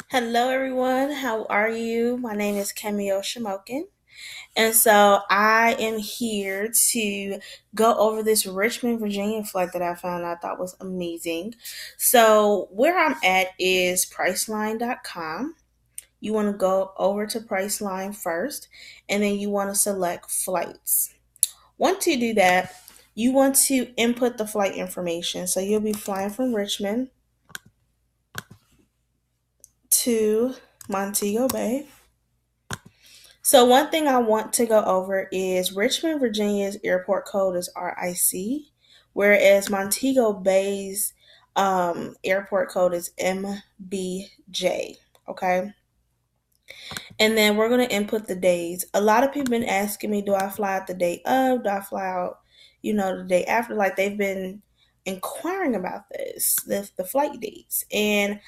Hello, everyone. How are you? My name is Camille Shamokin, and so I am here to go over this Richmond, Virginia flight that I found I thought was amazing. So, where I'm at is Priceline.com. You want to go over to Priceline first, and then you want to select flights. Once you do that, you want to input the flight information. So, you'll be flying from Richmond to Montego Bay. So one thing I want to go over is Richmond, Virginia's airport code is RIC, whereas Montego Bay's airport code is MBJ. Okay. And then we're going to input the days. A lot of people been asking me, do I fly out the day of? Do I fly out, the day after? Like they've been inquiring about the flight dates. And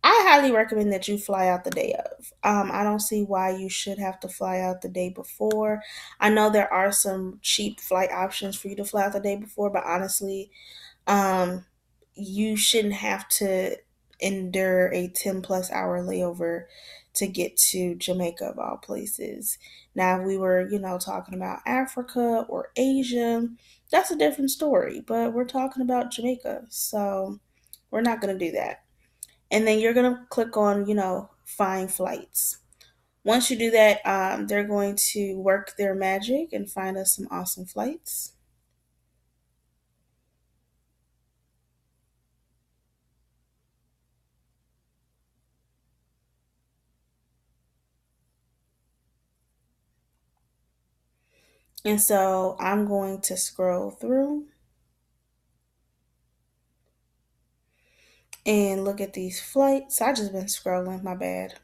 I highly recommend that you fly out the day of. I don't see why you should have to fly out the day before. I know there are some cheap flight options for you to fly out the day before, but honestly, um, you shouldn't have to endure a 10 plus hour layover to get to Jamaica of all places. Now, if we were, talking about Africa or Asia, that's a different story, but we're talking about Jamaica. So we're not going to do that. And then you're going to click on, find flights. Once you do that, they're going to work their magic and find us some awesome flights. And so I'm going to scroll through and look at these flights. I just been scrolling, my bad.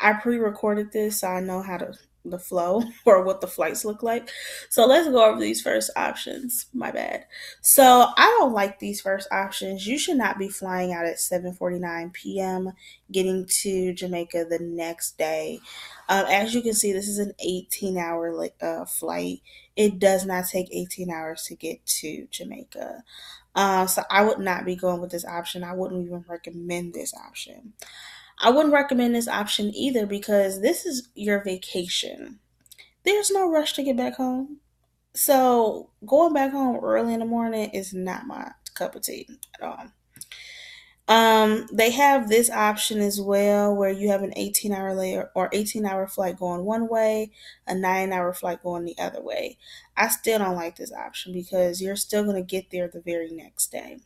I pre-recorded this so I know how to the flow or what the flights look like. So let's go over these first options. My bad. So I don't like these first options. You should not be flying out at 7:49 p.m. getting to Jamaica the next day. As you can see, this is an 18-hour flight. It does not take 18 hours to get to Jamaica. So I would not be going with this option. I wouldn't even recommend this option. I wouldn't recommend this option either because this is your vacation. There's no rush to get back home. So going back home early in the morning is not my cup of tea at all. They have this option as well where you have an 18-hour layer or 18-hour flight going one way, a 9-hour flight going the other way. I still don't like this option because you're still going to get there the very next day.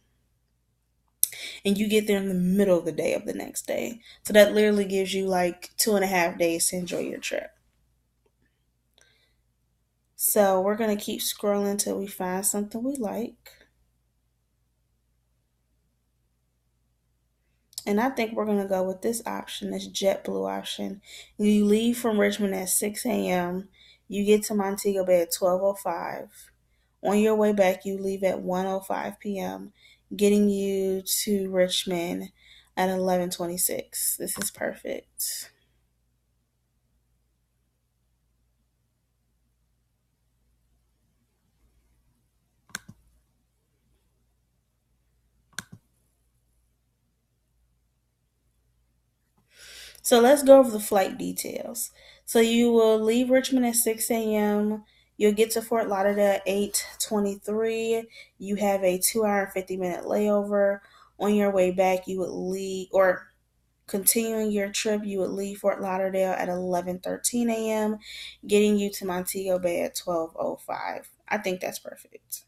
And you get there in the middle of the day of the next day. So that literally gives you like 2.5 days to enjoy your trip. So we're going to keep scrolling until we find something we like. And I think we're going to go with this option, this JetBlue option. You leave from Richmond at 6 a.m. You get to Montego Bay at 12:05. On your way back, you leave at 1:05 p.m., getting you to Richmond at 11:26. This is perfect. So let's go over the flight details. So you will leave Richmond at 6 a.m. You'll get to Fort Lauderdale at 8:23. You have a 2 hour and 50-minute layover. On your way back, you would leave, or continuing your trip, you would leave Fort Lauderdale at 11:13 a.m., getting you to Montego Bay at 12:05. I think that's perfect.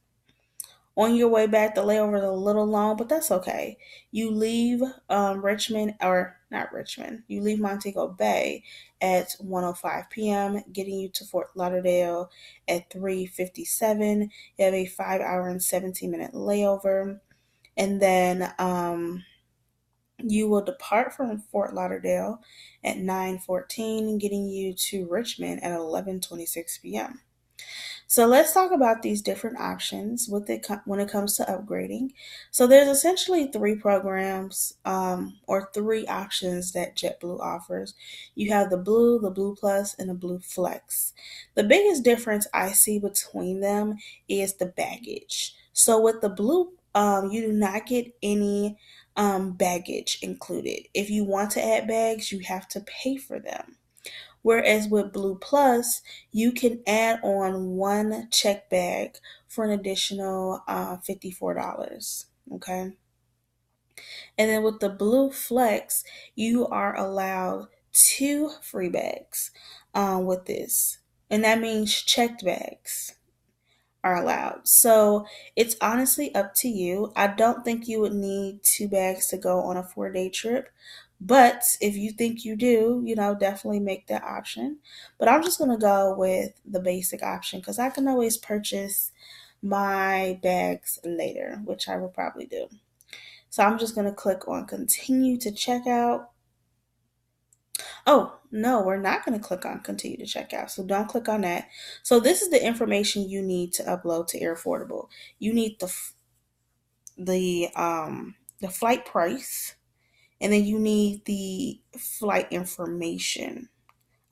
On your way back, the layover is a little long, but that's okay. You leave Richmond, or not Richmond, you leave Montego Bay at 1:05 p.m., getting you to Fort Lauderdale at 3:57. You have a 5 hour and 17-minute layover. And then you will depart from Fort Lauderdale at 9:14, getting you to Richmond at 11:26 p.m. So let's talk about these different options when it comes to upgrading. So there's essentially three programs or three options that JetBlue offers. You have the Blue Plus, and the Blue Flex. The biggest difference I see between them is the baggage. So with the Blue, you do not get any baggage included. If you want to add bags, you have to pay for them. Whereas with Blue Plus, you can add on one check bag for an additional $54. Okay. And then with the Blue Flex, you are allowed two free bags with this. And that means checked bags are allowed. So it's honestly up to you. I don't think you would need two bags to go on a 4-day trip. But if you think you do, definitely make that option. But I'm just going to go with the basic option because I can always purchase my bags later, which I will probably do. So I'm just going to click on continue to checkout. Oh, no, we're not going to click on continue to checkout. So don't click on that. So this is the information you need to upload to Air Affordable. You need the flight price, and then you need the flight information.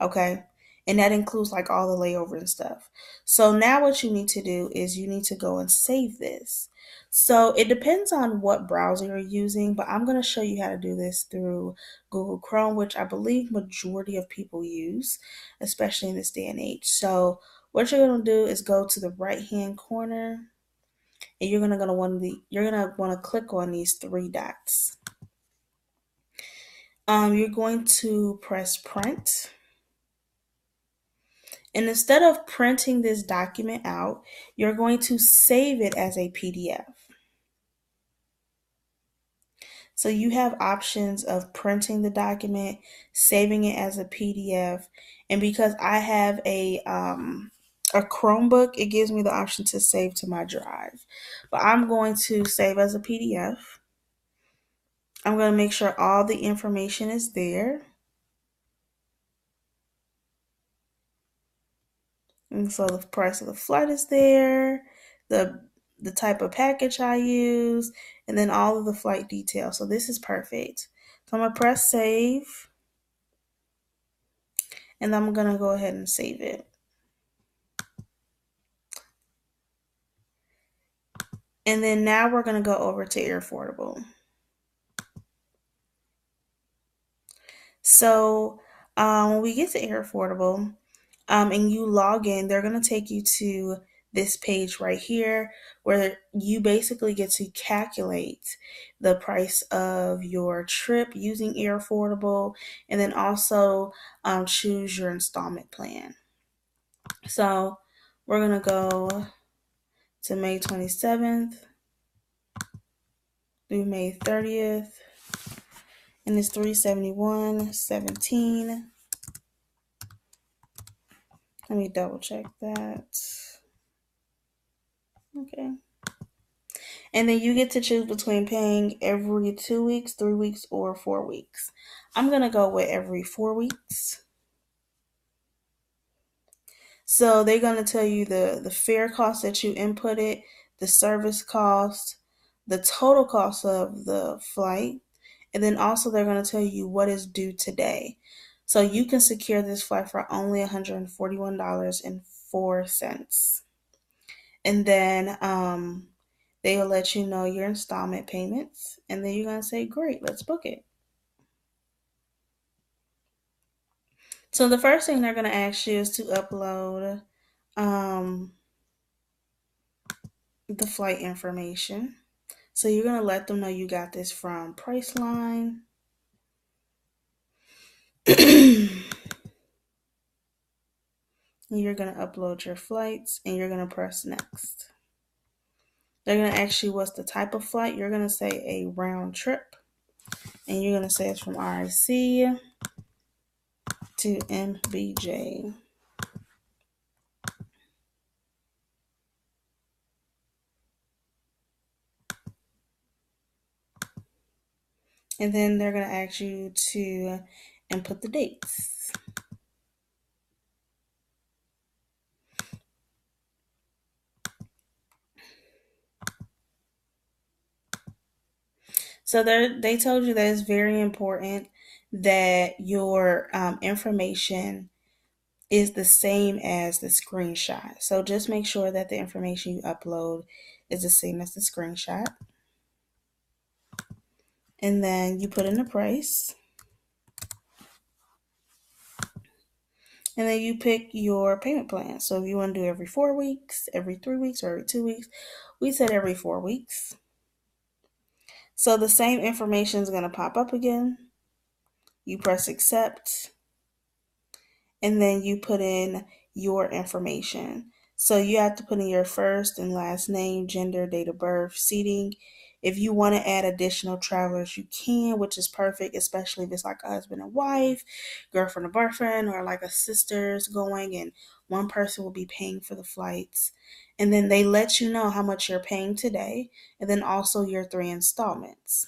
Okay. And that includes like all the layover and stuff. So now what you need to do is you need to go and save this. So it depends on what browser you're using, but I'm going to show you how to do this through Google Chrome, which I believe majority of people use, especially in this day and age. So what you're going to do is go to the right hand corner, and you're going to want to click on these three dots. You're going to press print. And instead of printing this document out, you're going to save it as a PDF. So you have options of printing the document, saving it as a PDF, and because I have a Chromebook, it gives me the option to save to my drive. But I'm going to save as a PDF. I'm going to make sure all the information is there. And so the price of the flight is there, the type of package I use, and then all of the flight details. So this is perfect. So I'm going to press save, and I'm going to go ahead and save it. And then now we're going to go over to Air Affordable. So when we get to Air Affordable and you log in, they're going to take you to this page right here where you basically get to calculate the price of your trip using Air Affordable, and then also choose your installment plan. So we're going to go to May 27th through May 30th, and it's $371.17. Let me double check that. Okay. And then you get to choose between paying every 2 weeks, 3 weeks, or 4 weeks. I'm going to go with every 4 weeks. So they're going to tell you the fare cost that you inputted, the service cost, the total cost of the flight, and then also they're going to tell you what is due today. So you can secure this flight for only $141.04. And then they will let you know your installment payments, and then you're going to say, great, let's book it. So the first thing they're going to ask you is to upload the flight information. So you're going to let them know you got this from Priceline. You're going to upload your flights, and you're going to press next. They're going to ask you what's the type of flight. You're going to say a round trip, and you're going to say it's from RIC to MBJ. And then they're going to ask you to input the dates. So they told you that it's very important that your information is the same as the screenshot. So just make sure that the information you upload is the same as the screenshot. And then you put in the price. And then you pick your payment plan. So if you want to do every 4 weeks, every 3 weeks, or every 2 weeks, we said every 4 weeks. So the same information is going to pop up again. You press accept, and then you put in your information. So you have to put in your first and last name, gender, date of birth, seating. If you want to add additional travelers, you can, which is perfect, especially if it's like a husband and wife, girlfriend and boyfriend, or like a sister's going and one person will be paying for the flights. And then they let you know how much you're paying today, and then also your 3 installments.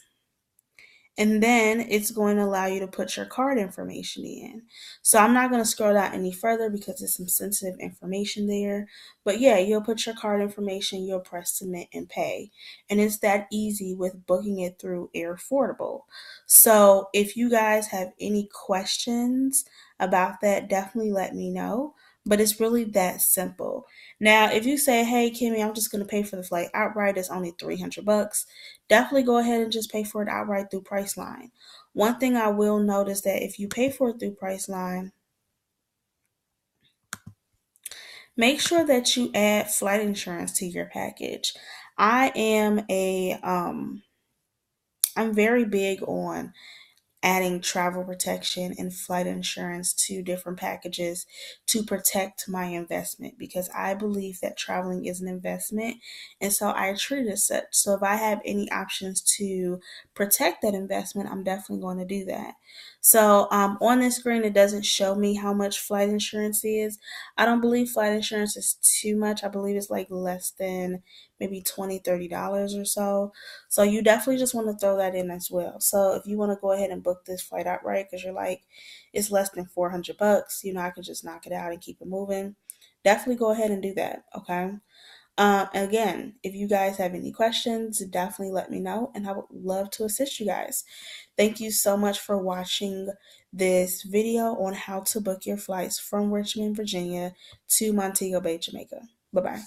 And then it's going to allow you to put your card information in. So I'm not going to scroll down any further because there's some sensitive information there. But yeah, you'll put your card information, you'll press submit and pay. And it's that easy with booking it through Air Affordable. So if you guys have any questions about that, definitely let me know. But it's really that simple. Now, if you say, hey, Kimmy, I'm just going to pay for the flight outright, it's only $300. Definitely go ahead and just pay for it outright through Priceline. One thing I will note is that if you pay for it through Priceline, make sure that you add flight insurance to your package. I am I'm very big on adding travel protection and flight insurance to different packages to protect my investment because I believe that traveling is an investment, and so I treat it as such. So if I have any options to protect that investment, I'm definitely going to do that. So on this screen, it doesn't show me how much flight insurance is. I don't believe flight insurance is too much. I believe it's like less than maybe $20-$30 or so. So you definitely just want to throw that in as well. So if you want to go ahead and book this flight outright because you're like, it's less than $400, I could just knock it out and keep it moving. Definitely go ahead and do that. Okay. Again, if you guys have any questions, definitely let me know and I would love to assist you guys. Thank you so much for watching this video on how to book your flights from Richmond, Virginia to Montego Bay, Jamaica. Bye-bye.